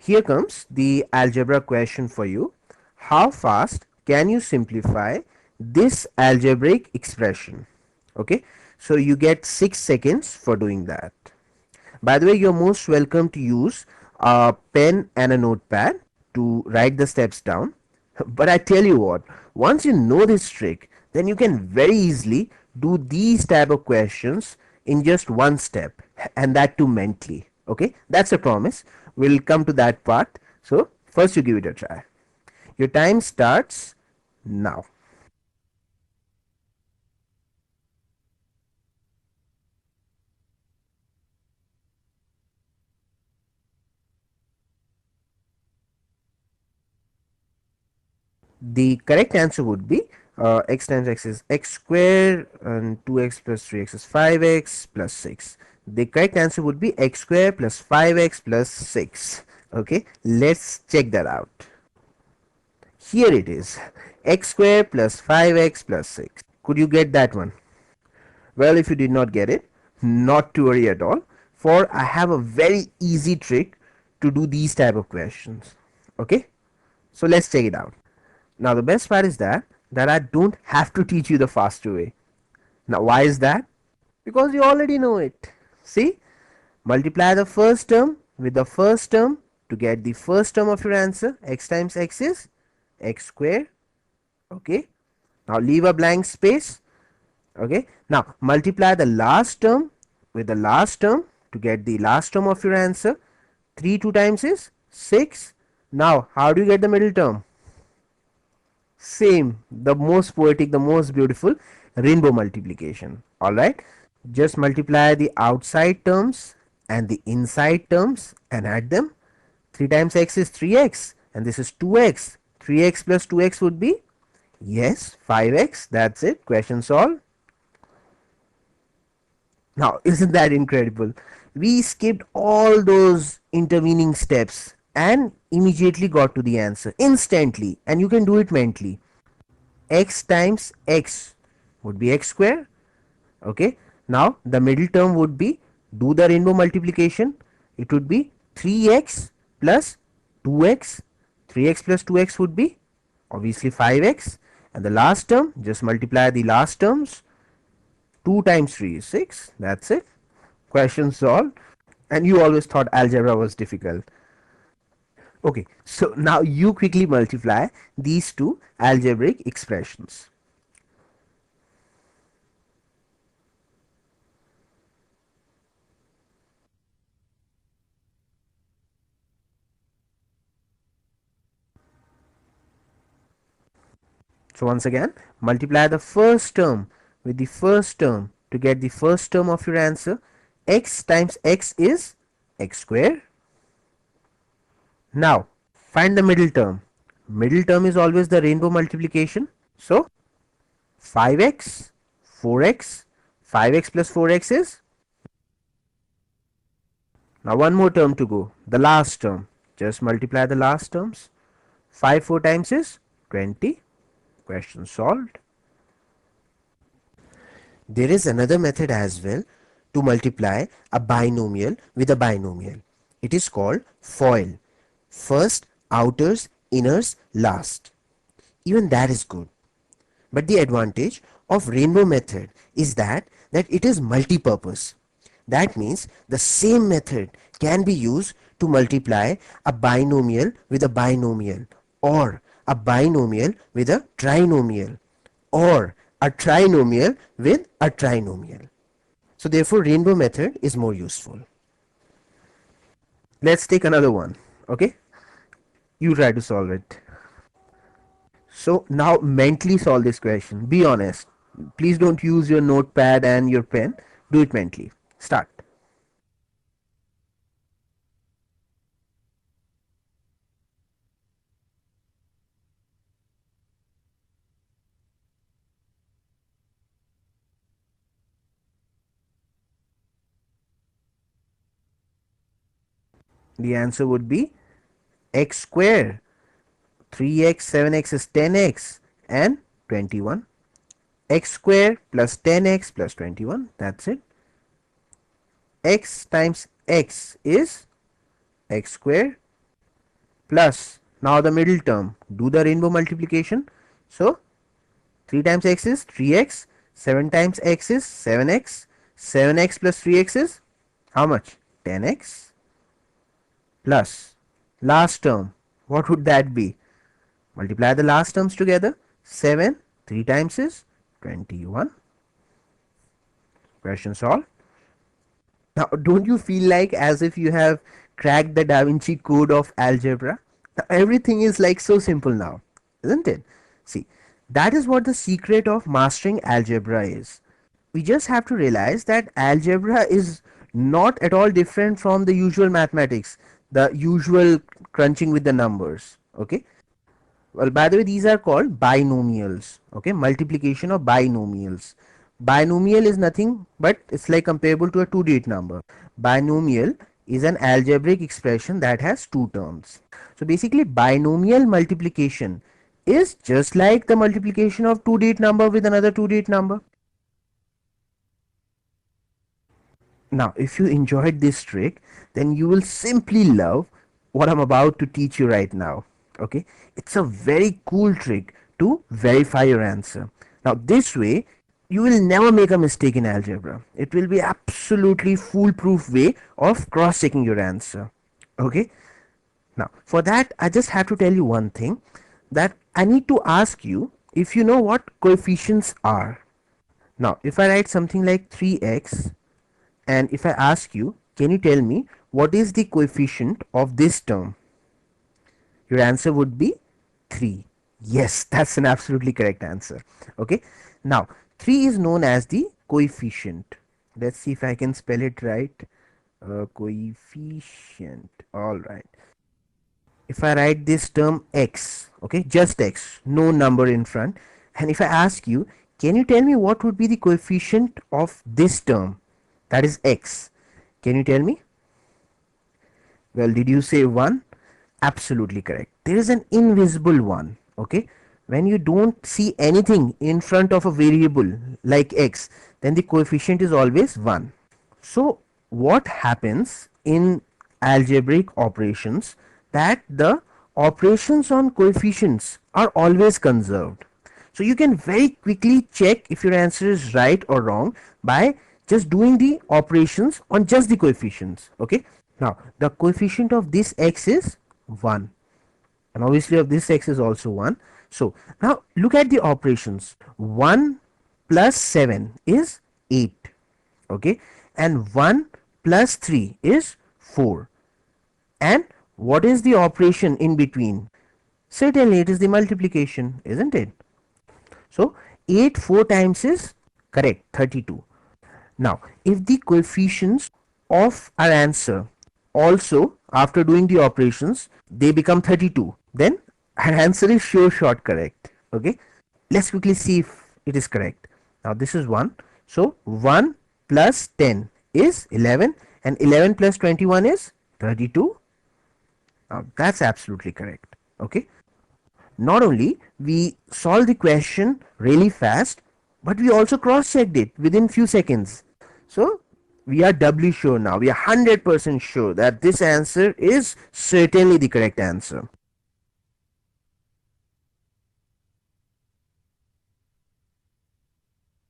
Here comes the algebra question for you. How fast can you simplify this algebraic expression? Okay, so you get 6 seconds for doing that. By the way, you're most welcome to use a pen and a notepad to write the steps down. But I tell you what, once you know this trick, then you can very easily do these type of questions in just one step, and that too mentally. Okay, that's a promise. We'll come to that part. So first you give it a try. Your time starts now. The correct answer would be x times x is x square and 2x plus 3x is 5x plus 6. The correct answer would be x square plus 5x plus 6. Okay, let's check that out. Here it is, x square plus 5x plus 6. Could you get that one? Well, if you did not get it, not to worry at all, for I have a very easy trick to do these type of questions. Okay, so let's check it out. Now the best part is that I don't have to teach you the faster way. Now why is that? Because you already know it. See, multiply the first term with the first term to get the first term of your answer. X times x is x square. Okay, now leave a blank space. Okay, now multiply the last term with the last term to get the last term of your answer. 3 2 times is 6. Now how do you get the middle term? Same, the most poetic, the most beautiful, rainbow multiplication. Alright, just multiply the outside terms and the inside terms and add them. 3 times x is 3x and this is 2x. 3x plus 2x would be, yes, 5x. That's it, question solved. Now, isn't that incredible? We skipped all those intervening steps and immediately got to the answer instantly, and you can do it mentally. X times x would be x square. Okay, now the middle term would be, do the rainbow multiplication, it would be 3x plus 2x. 3x plus 2x would be obviously 5x, and the last term, just multiply the last terms. 2 times 3 is 6. That's it, question solved. And you always thought algebra was difficult. Okay, so now you quickly multiply these two algebraic expressions. So once again, multiply the first term with the first term to get the first term of your answer. X times x is x square. Now find the middle term. Middle term is always the rainbow multiplication. So 5x, 4x, 5x plus 4x is, now one more term to go, the last term. Just multiply the last terms. 5 4 times is 20. Question solved. There is another method as well to multiply a binomial with a binomial. It is called FOIL. First, outers, inners, last. Even that is good. But the advantage of rainbow method is that it is multi-purpose. That means the same method can be used to multiply a binomial with a binomial, or a binomial with a trinomial, or a trinomial with a trinomial. So therefore rainbow method is more useful. Let's take another one. Okay, you try to solve it. So now mentally solve this question. Be honest. Please don't use your notepad and your pen. Do it mentally. Start. The answer would be x square. 3x, 7x is 10x and 21. X square plus 10x plus 21. That's it. X times x is x square. plus now the middle term, do the rainbow multiplication. So 3 times x is 3x, 7 times x is 7x, 7x plus 3x is how much? 10x plus last term. What would that be? Multiply the last terms together. 7, 3 times is 21. Question solved. Now, don't you feel like as if you have cracked the Da Vinci code of algebra? Now, everything is like so simple now, isn't it? See, that is what the secret of mastering algebra is. We just have to realize that algebra is not at all different from the usual mathematics, the usual crunching with the numbers. Okay. Well, by the way, these are called binomials. Okay, multiplication of binomials. Binomial is nothing but it's like comparable to a two-digit number. Binomial is an algebraic expression that has two terms. So basically, binomial multiplication is just like the multiplication of two-digit number with another two-digit number. Now, if you enjoyed this trick, then you will simply love what I'm about to teach you right now. Okay, it's a very cool trick to verify your answer. Now, this way, you will never make a mistake in algebra. It will be absolutely foolproof way of cross-checking your answer. Okay, now for that, I just have to tell you one thing, that I need to ask you if you know what coefficients are. Now, if I write something like 3x, and if I ask you, can you tell me what is the coefficient of this term? Your answer would be 3. Yes, that's an absolutely correct answer. Okay. Now, 3 is known as the coefficient. Let's see if I can spell it right. Coefficient. All right. If I write this term x, okay, just x, no number in front, and if I ask you, can you tell me what would be the coefficient of this term, that is x? Can you tell me? Well, did you say 1? Absolutely correct. There is an invisible one. Okay. When you don't see anything in front of a variable like x, then the coefficient is always 1. So, what happens in algebraic operations, that the operations on coefficients are always conserved. So, you can very quickly check if your answer is right or wrong by just doing the operations on just the coefficients. Okay. Now, the coefficient of this x is 1, and obviously of this x is also 1. So, now look at the operations. 1 plus 7 is 8. Okay. And 1 plus 3 is 4. And what is the operation in between? Certainly it is the multiplication, isn't it? So, 8 4 times is correct, 32. Now, if the coefficients of our answer also after doing the operations they become 32, then our answer is sure shot correct. Okay, let's quickly see if it is correct. Now this is 1, so 1 plus 10 is 11, and 11 plus 21 is 32. Now that's absolutely correct. Okay, not only we solved the question really fast, but we also cross checked it within few seconds. So we are doubly sure now, we are 100% sure that this answer is certainly the correct answer.